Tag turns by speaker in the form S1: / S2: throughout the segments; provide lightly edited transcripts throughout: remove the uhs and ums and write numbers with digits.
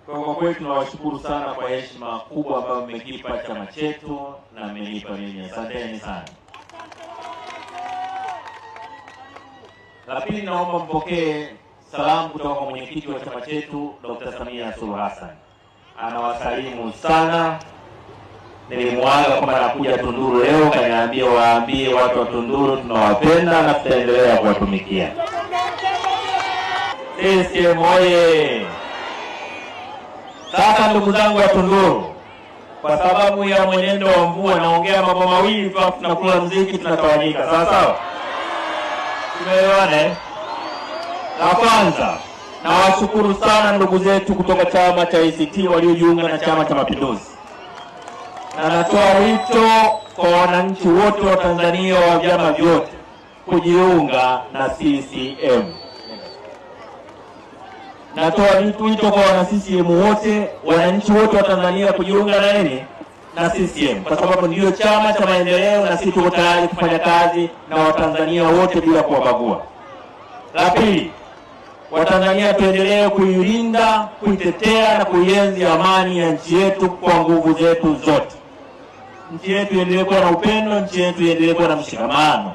S1: Kwa kweli tunawashukuru sana kwa heshima kubwa ambayo mmekipa chama chetu na mmenipa mimi. Asanteni sana. La pili, naomba mpokee salamu kutoka kwa mwenyekiti wa chama chetu Dr. Samia Suluhu Hassan. Anawasalimu sana. Nilimwaga kwamba nakuja Tunduru leo, kaniambia waambie watu wa Tunduru tunawapenda na tutaendelea kuwatumikia. CCM oye! Sasa ndugu zangu wa Tunduru, kwa sababu ya mwenendo wa mvua naongea mambo mawili tu, tunakula mziki tunatawanyika. Sawa sawa? Tumeelewana? La kwanza, nawashukuru sana ndugu zetu kutoka chama cha ACT waliojiunga na Chama cha Mapinduzi. Na natoa wito kwa wananchi wote wa Tanzania wa vyama vyote kujiunga na CCM. Natoa wito kwa wana CCM wote, wananchi wote wa Tanzania kujiunga na nini? Na CCM, kwa sababu ndio chama cha maendeleo na sisi tuko tayari kufanya kazi na Watanzania wote bila kuwabagua. La pili, Watanzania tuendelee kuilinda, kuitetea na kuienzi amani ya nchi yetu kwa nguvu zetu zote. Nchi yetu iendelee kuwa na upendo, nchi yetu iendelee kuwa na mshikamano.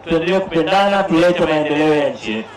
S1: Tuendelee kupendana, tulete maendeleo ya nchi yetu.